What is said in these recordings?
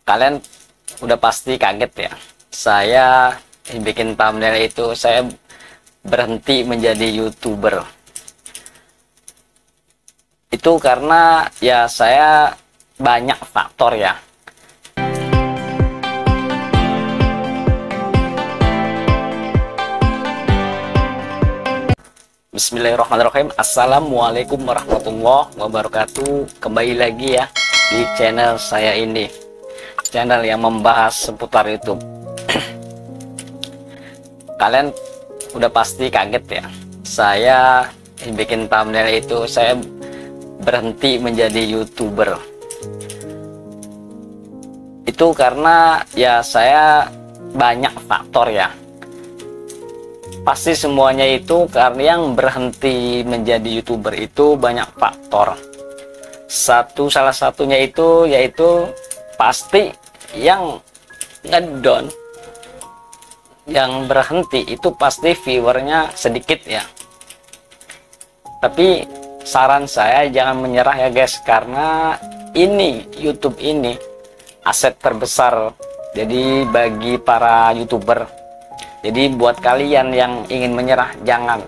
Kalian udah pasti kaget ya. Saya bikin thumbnail itu saya berhenti menjadi YouTuber. Itu karena ya saya banyak faktor ya. Bismillahirrahmanirrahim. Assalamualaikum warahmatullahi wabarakatuh. Kembali lagi ya di channel saya ini, channel yang membahas seputar YouTube. Kalian udah pasti kaget ya, saya bikin thumbnail itu saya berhenti menjadi YouTuber. Itu karena ya saya banyak faktor ya. Pasti semuanya itu karena yang berhenti menjadi YouTuber itu banyak faktor. Salah satunya itu yaitu pasti yang ngedown, yang berhenti itu pasti viewernya sedikit ya. Tapi saran saya jangan menyerah ya guys, karena ini YouTube ini aset terbesar jadi bagi para YouTuber. Jadi buat kalian yang ingin menyerah, jangan.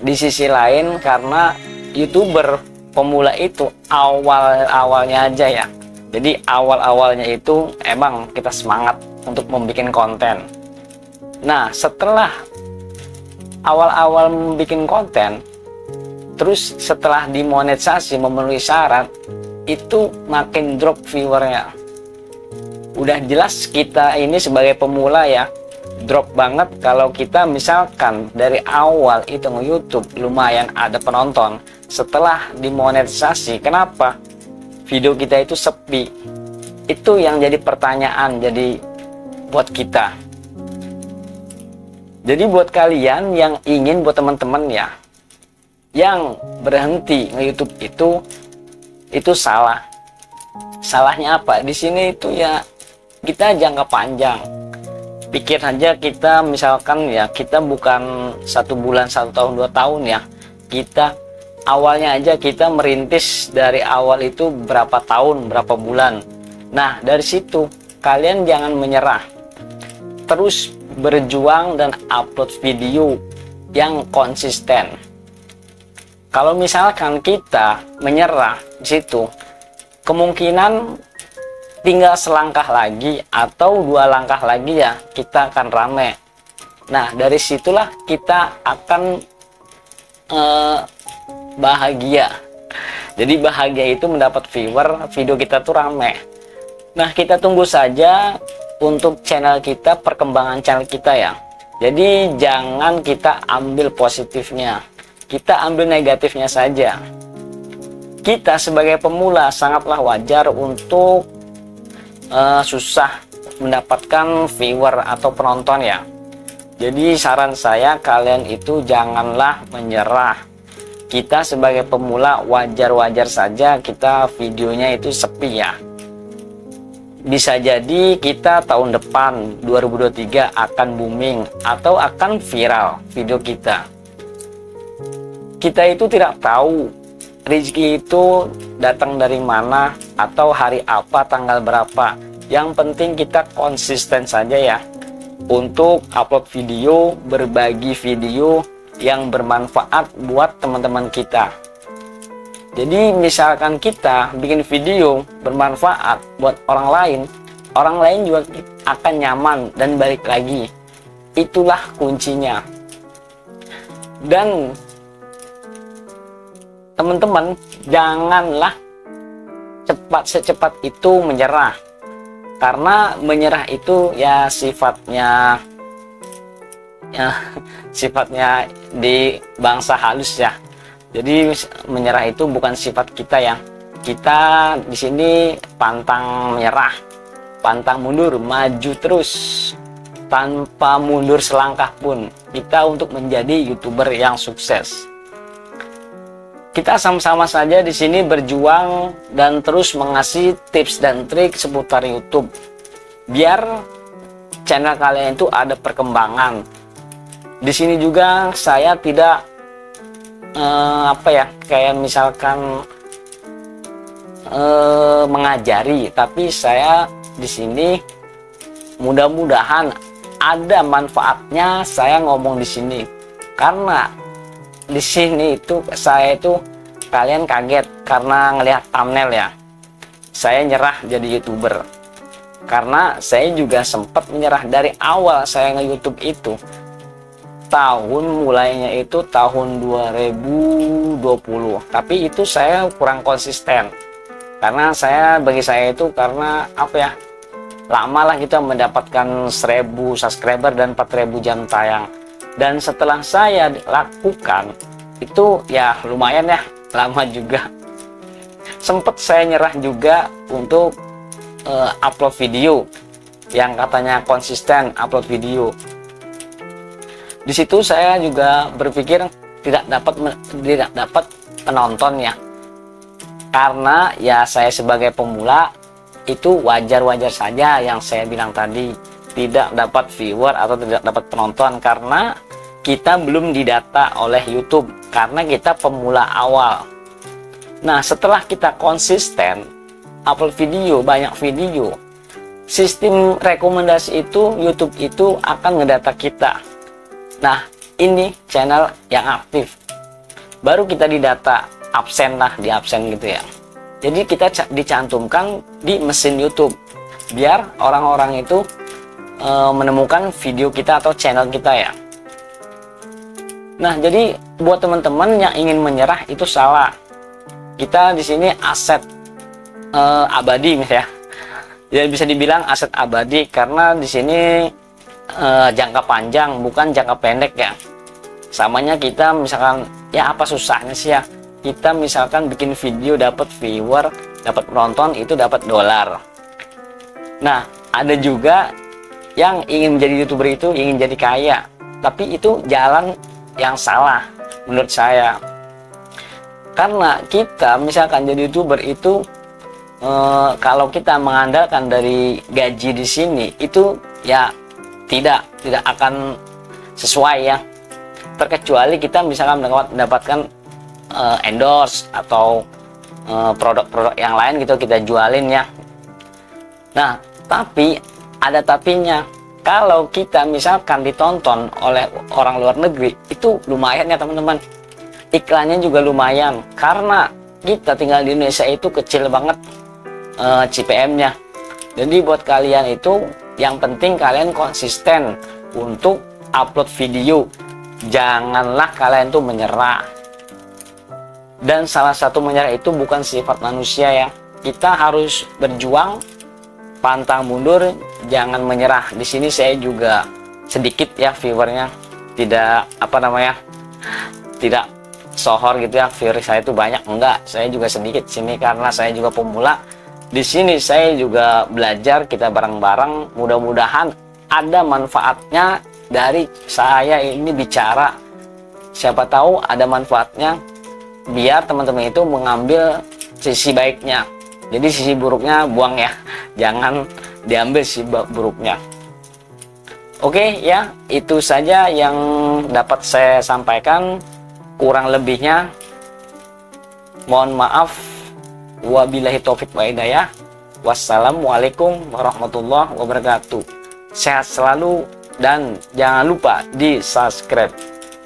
Di sisi lain, karena YouTuber pemula itu awal-awalnya aja ya. Jadi awal-awalnya itu emang kita semangat untuk membuat konten. Nah, setelah awal-awal membuat konten, terus setelah dimonetisasi memenuhi syarat, itu makin drop viewernya. Udah jelas kita ini sebagai pemula ya, drop banget kalau kita misalkan dari awal itu nge-YouTube lumayan ada penonton, setelah dimonetisasi kenapa video kita itu sepi? Itu yang jadi pertanyaan jadi buat kita. Jadi buat kalian yang ingin, buat teman-teman ya yang berhenti nge-YouTube itu salah. Salahnya apa? Di sini itu ya kita jangka panjang. Pikir aja kita misalkan ya, kita bukan 1 bulan, 1 tahun, 2 tahun ya. Kita awalnya aja kita merintis dari awal itu berapa tahun, berapa bulan. Nah, dari situ kalian jangan menyerah. Terus berjuang dan upload video yang konsisten. Kalau misalkan kita menyerah di situ, kemungkinan tinggal selangkah lagi atau 2 langkah lagi ya kita akan rame. Nah, dari situlah kita akan bahagia. Jadi bahagia itu mendapat viewer, video kita tuh rame. Nah, kita tunggu saja untuk channel kita, perkembangan channel kita ya. Jadi jangan kita ambil positifnya, kita ambil negatifnya saja. Kita sebagai pemula sangatlah wajar untuk susah mendapatkan viewer atau penonton ya. Jadi saran saya, kalian itu janganlah menyerah. Kita sebagai pemula wajar-wajar saja kita videonya itu sepi ya. Bisa jadi kita tahun depan 2023 akan booming atau akan viral video kita. Kita itu tidak tahu rezeki itu datang dari mana atau hari apa, tanggal berapa. Yang penting kita konsisten saja ya untuk upload video, berbagi video yang bermanfaat buat teman-teman kita. Jadi misalkan kita bikin video bermanfaat buat orang lain juga akan nyaman dan balik lagi. Itulah kuncinya. Dan teman-teman, janganlah secepat itu menyerah. Karena menyerah itu ya sifatnya di bangsa halus ya. Jadi menyerah itu bukan sifat kita ya. Kita di sini pantang menyerah, pantang mundur, maju terus tanpa mundur selangkah pun. Kita untuk menjadi YouTuber yang sukses. Kita sama-sama saja di sini berjuang dan terus mengasih tips dan trik seputar YouTube. Biar channel kalian itu ada perkembangan. Di sini juga saya tidak kayak misalkan mengajari, tapi saya di sini mudah-mudahan ada manfaatnya saya ngomong di sini. Karena di sini itu saya itu kalian kaget karena ngelihat thumbnail ya. Saya nyerah jadi YouTuber. Karena saya juga sempat menyerah dari awal saya nge-YouTube itu. Tahun mulainya itu tahun 2020, tapi itu saya kurang konsisten karena bagi saya itu karena apa ya, lama lah kita mendapatkan 1000 subscriber dan 4000 jam tayang. Dan setelah saya lakukan itu ya lumayan ya lama juga, sempet saya nyerah juga untuk upload video yang katanya konsisten upload video. Di situ saya juga berpikir tidak dapat penonton ya, karena ya saya sebagai pemula itu wajar-wajar saja yang saya bilang tadi, tidak dapat viewer atau tidak dapat penonton karena kita belum didata oleh YouTube, karena kita pemula awal. Nah, setelah kita konsisten upload video, banyak video, sistem rekomendasi itu YouTube itu akan ngedata kita. Nah, ini channel yang aktif, baru kita didata, absen lah, di absen gitu ya. Jadi kita dicantumkan di mesin YouTube biar orang-orang itu menemukan video kita atau channel kita ya. Nah, jadi buat teman-teman yang ingin menyerah itu salah. Kita di sini aset abadi ya. Ya bisa dibilang aset abadi karena di sini jangka panjang bukan jangka pendek ya. Samanya kita misalkan ya apa susahnya sih ya, kita misalkan bikin video dapat viewer, dapat penonton, itu dapat dolar. Nah, ada juga yang ingin menjadi YouTuber itu ingin jadi kaya, tapi itu jalan yang salah menurut saya. Karena kita misalkan jadi YouTuber itu kalau kita mengandalkan dari gaji di sini itu ya tidak akan sesuai ya, terkecuali kita misalkan mendapatkan endorse atau produk-produk yang lain gitu kita jualin ya. Nah, tapi ada tapinya, kalau kita misalkan ditonton oleh orang luar negeri itu lumayan ya teman-teman, iklannya juga lumayan karena kita tinggal di Indonesia itu kecil banget CPM-nya. Jadi buat kalian itu yang penting kalian konsisten untuk upload video, janganlah kalian tuh menyerah. Dan salah satu menyerah itu bukan sifat manusia ya, kita harus berjuang, pantang mundur, jangan menyerah. Di sini saya juga sedikit ya viewernya, tidak tidak sohor gitu ya, viewer saya itu banyak, enggak, saya juga sedikit sini karena saya juga pemula. Di sini saya juga belajar, kita bareng-bareng, mudah-mudahan ada manfaatnya dari saya ini bicara. Siapa tahu ada manfaatnya, biar teman-teman itu mengambil sisi baiknya. Jadi sisi buruknya buang ya, jangan diambil sisi buruknya. Oke ya, itu saja yang dapat saya sampaikan. Kurang lebihnya mohon maaf. Wabillahi taufik wa hidayah. Wassalamualaikum warahmatullahi wabarakatuh. Sehat selalu dan jangan lupa di subscribe.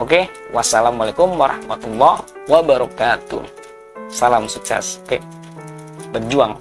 Oke, wassalamualaikum warahmatullahi wabarakatuh. Salam sukses. Oke, berjuang.